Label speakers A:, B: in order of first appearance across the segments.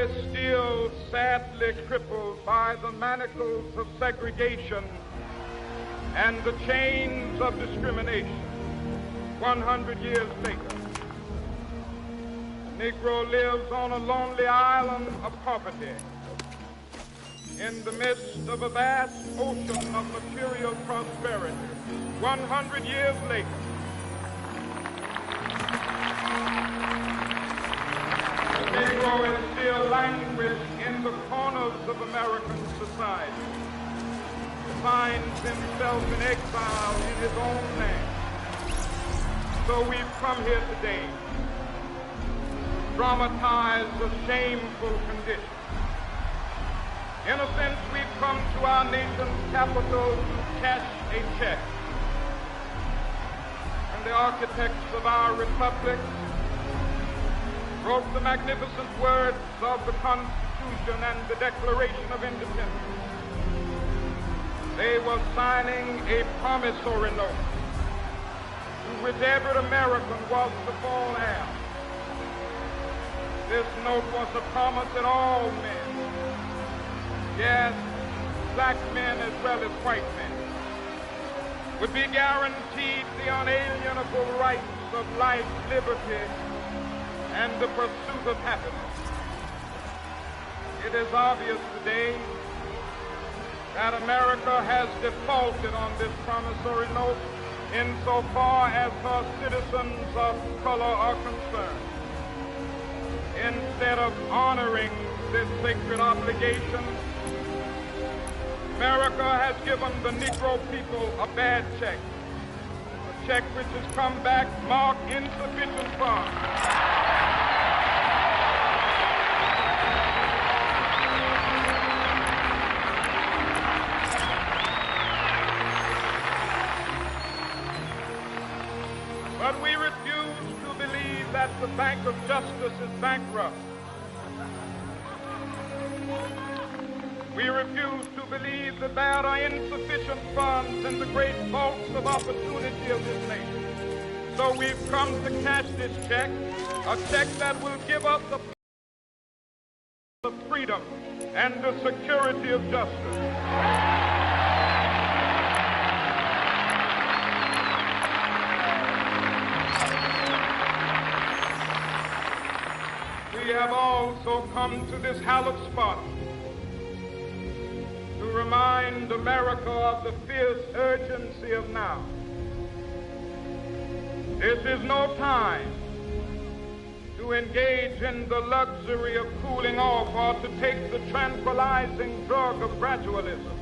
A: is still sadly crippled by the manacles of segregation and the chains of discrimination. 100 years later, the Negro lives on a lonely island of poverty in the midst of a vast ocean of material prosperity. 100 years later, the Negro is still languished in the corners of American society, finds himself in exile in his own land. So we've come here today to dramatize a shameful condition. In a sense, we've come to our nation's capital to cash a check. And the architects of our republic wrote the magnificent words of the Constitution and the Declaration of Independence. They were signing a promissory note to which every American was to fall heir. This note was a promise that all men, yes, black men as well as white men, would be guaranteed the unalienable rights of life, liberty, and the pursuit of happiness. It is obvious today that America has defaulted on this promissory note insofar as her citizens of color are concerned. Instead of honoring this sacred obligation, America has given the Negro people a bad check, a check which has come back marked insufficient funds. But we refuse to believe that the Bank of Justice is bankrupt. We refuse to believe that there are insufficient funds in the great vaults of opportunity of this nation. So we've come to cash this check, a check that will give us the freedom and the security of justice. We have also come to this hallowed spot to remind America of the fierce urgency of now. This is no time to engage in the luxury of cooling off or to take the tranquilizing drug of gradualism.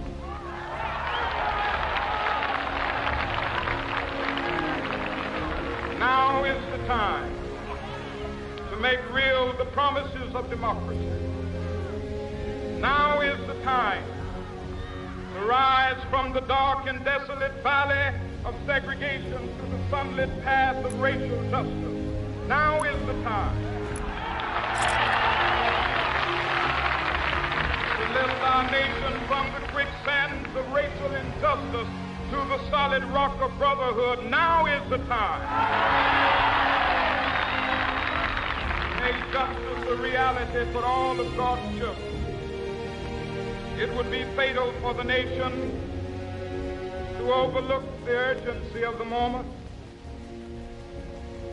A: Now is the time to make real the promises of democracy. Now is the time to rise from the dark and desolate valley of segregation to the sunlit path of racial justice. Now is the time to lift our nation from the quicksands of racial injustice to the solid rock of brotherhood. Now is the time make justice a reality for all of God's children. It would be fatal for the nation to overlook the urgency of the moment.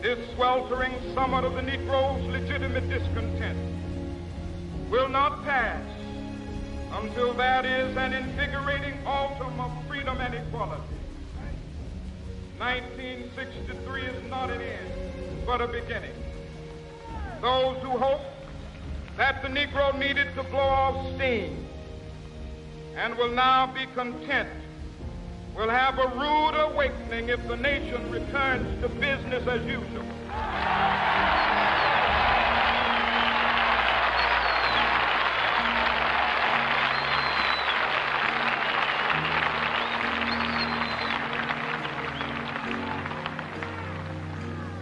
A: This sweltering summit of the Negro's legitimate discontent will not pass until there is an invigorating autumn of freedom and equality. 1963 is not an end, but a beginning. Those who hoped that the Negro needed to blow off steam and will now be content will have a rude awakening if the nation returns to business as usual.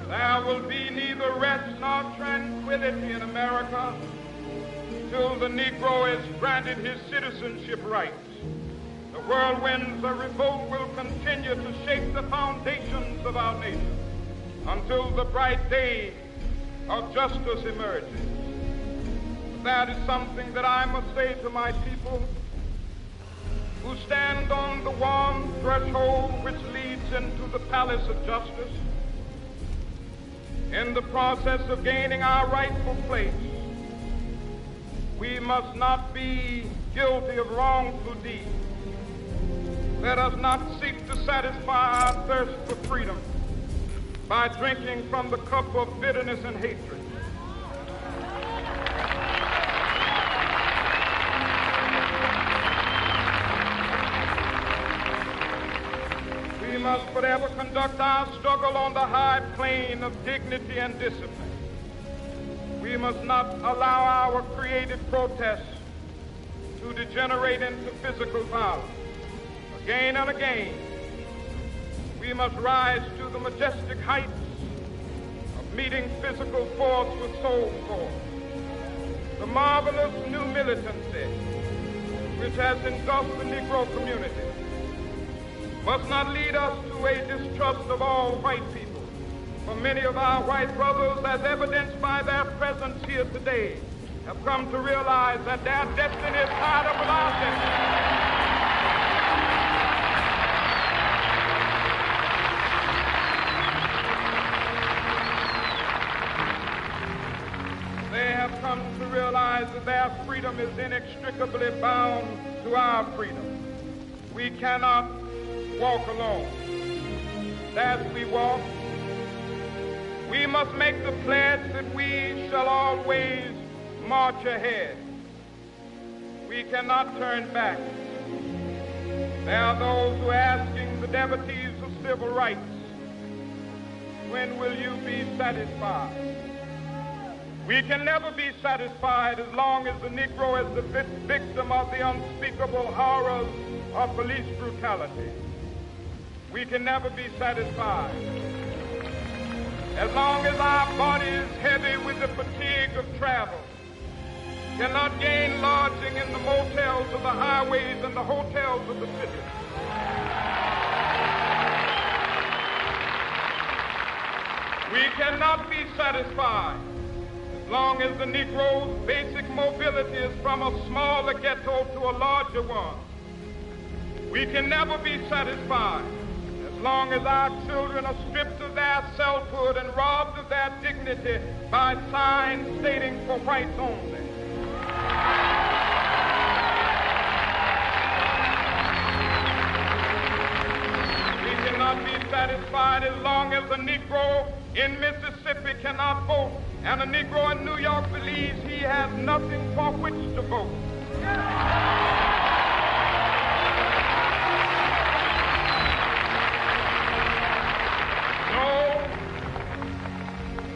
A: There will be neither rest nor tranquility in America till the Negro is granted his citizenship rights. The whirlwinds of revolt will continue to shake the foundations of our nation until the bright day of justice emerges. That is something that I must say to my people who stand on the warm threshold which leads into the palace of justice. In the process of gaining our rightful place, we must not be guilty of wrongful deeds. Let us not seek to satisfy our thirst for freedom by drinking from the cup of bitterness and hatred. We must forever conduct our struggle on the high plane of dignity and discipline. We must not allow our creative protests to degenerate into physical violence. Again and again, we must rise to the majestic heights of meeting physical force with soul force. The marvelous new militancy which has engulfed the Negro community must not lead us to a distrust of all white people. For many of our white brothers, as evidenced by their presence here today, have come to realize that their destiny is tied up with our destiny. They have come to realize that their freedom is inextricably bound to our freedom. We cannot walk alone. As we walk, we must make the pledge that we shall always march ahead. We cannot turn back. There are those who are asking the devotees of civil rights, when will you be satisfied? We can never be satisfied as long as the Negro is the victim of the unspeakable horrors of police brutality. We can never be satisfied as long as our body is heavy with the fatigue of travel, cannot gain lodging in the motels of the highways and the hotels of the city. We cannot be satisfied as long as the Negro's basic mobility is from a smaller ghetto to a larger one. We can never be satisfied as long as our children are stripped of their selfhood and robbed of their dignity by signs stating for whites only. We cannot be satisfied as long as a Negro in Mississippi cannot vote and a Negro in New York believes he has nothing for which to vote.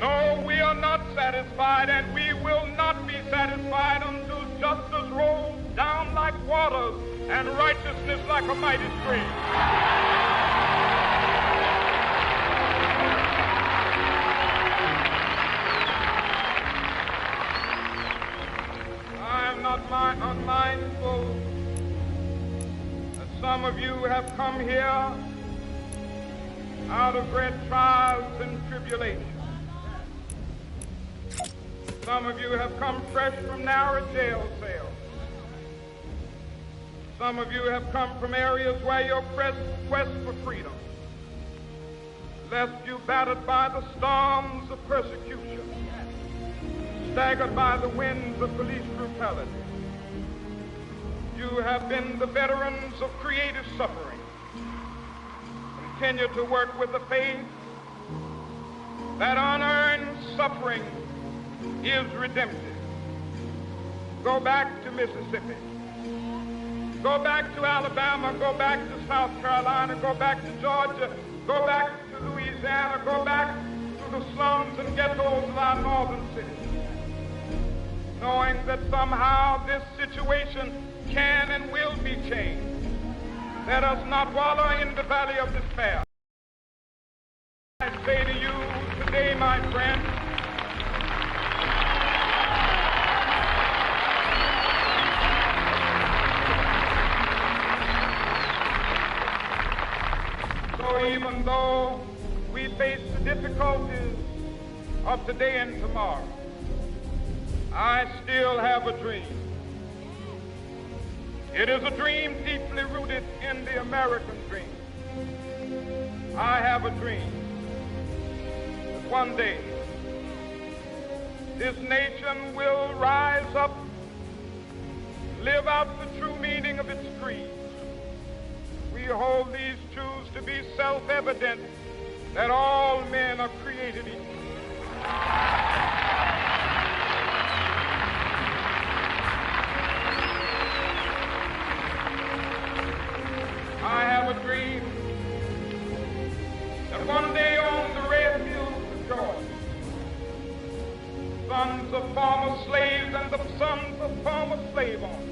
A: No, we are not satisfied, and we will not be satisfied until justice rolls down like waters and righteousness like a mighty stream. I am not unmindful that some of you have come here out of great trials and tribulations. Some of you have come fresh from narrow jail cells. Some of you have come from areas where your quest for freedom left you battered by the storms of persecution, staggered by the winds of police brutality. You have been the veterans of creative suffering. Continue to work with the faith that unearned suffering is redemptive. Go back to Mississippi. Go back to Alabama. Go back to South Carolina. Go back to Georgia. Go back to Louisiana. Go back to the slums and ghettos of our northern cities, knowing that somehow this situation can and will be changed. Let us not wallow in the valley of despair. I say to you today, my friend, so even though we face the difficulties of today and tomorrow, I still have a dream. It is a dream deeply rooted in the American dream. I have a dream that one day this nation will rise up, live out the true meaning of its creed. We hold these truths to be self-evident, that all men are created equal. I have a dream that one day on the red hills of Georgia, sons of former slaves and the sons of former slave owners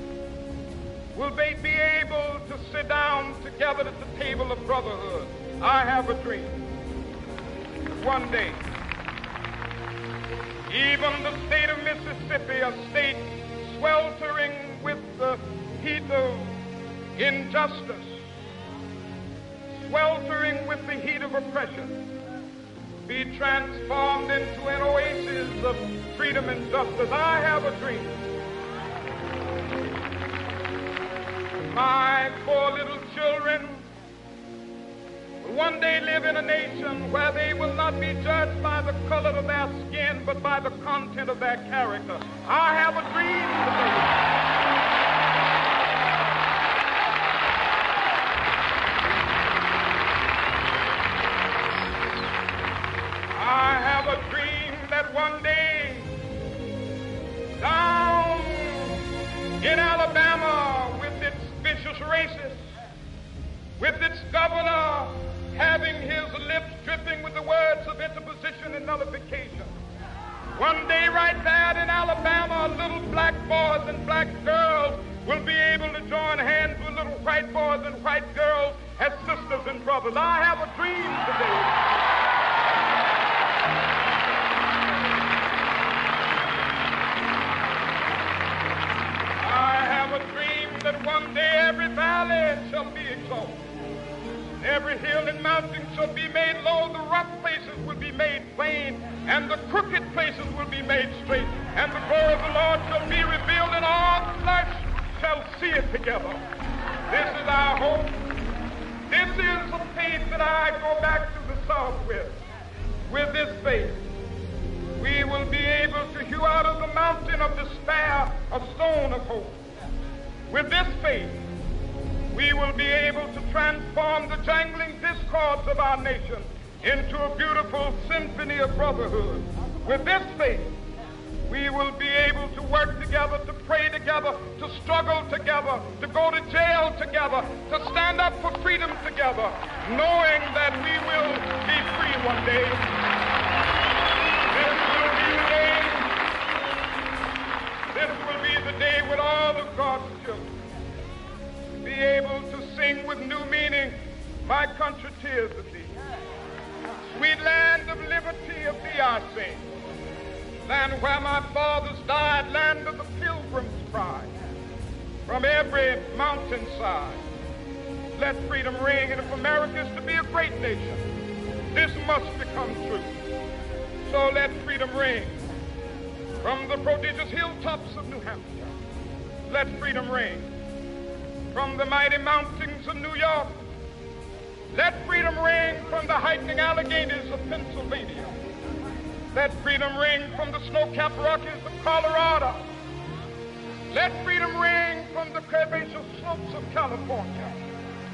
A: will they be able to sit down together at the table of brotherhood. I have a dream that one day, even the state of Mississippi, a state sweltering with the heat of injustice, sweltering with the heat of oppression, be transformed into an oasis of freedom and justice. I have a dream. My poor little children will one day live in a nation where they will not be judged by the color of their skin, but by the content of their character. I have a dream today. I have a dream that one day down in Alabama, with its vicious racists, with its governor having his lips dripping with the words of interposition and nullification, one day right there in Alabama, little black boys and black girls will be able to join hands with little white boys and white girls as sisters and brothers. I have a dream today. A dream that one day every valley shall be exalted, every hill and mountain shall be made low, the rough places will be made plain, and the crooked places will be made straight, and the glory of the Lord shall be revealed, and all flesh shall see it together. This is our hope. This is the faith that I go back to the South with. With this faith, we will be able to hew out of the mountain of despair a stone of hope. With this faith, we will be able to transform the jangling discords of our nation into a beautiful symphony of brotherhood. With this faith, we will be able to work together, to pray together, to struggle together, to go to jail together, to stand up for freedom together, knowing that we will be free one day. This will be the day when all of God's children be able to sing with new meaning, my country, tears of thee. Sweet land of liberty of thee I sing. Land where my fathers died, land of the pilgrim's pride. From every mountainside, let freedom ring. And if America is to be a great nation, this must become true. So let freedom ring. From the prodigious hilltops of New Hampshire, let freedom ring. From the mighty mountains of New York, let freedom ring. From the heightening Alleghenies of Pennsylvania, let freedom ring. From the snow-capped Rockies of Colorado, let freedom ring. From the curvaceous slopes of California.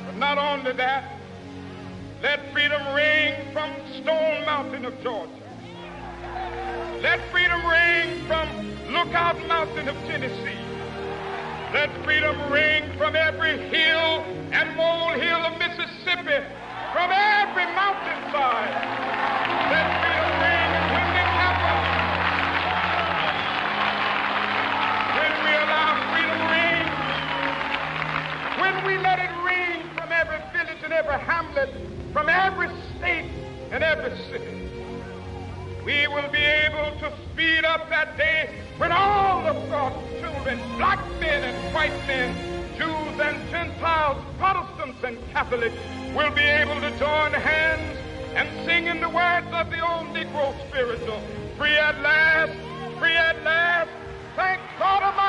A: But not only that, let freedom ring from Stone Mountain of Georgia. Let freedom ring from Lookout Mountain of Tennessee. Let freedom ring from every hill and molehill of Mississippi, from every mountainside. Let freedom ring, and when it happens, when we allow freedom ring, when we let it ring from every village and every hamlet, from every state and every city, we will be able to speed up that day when all of God's children, black men and white men, Jews and Gentiles, Protestants and Catholics, will be able to join hands and sing in the words of the old Negro spiritual, free at last, Thank God Almighty.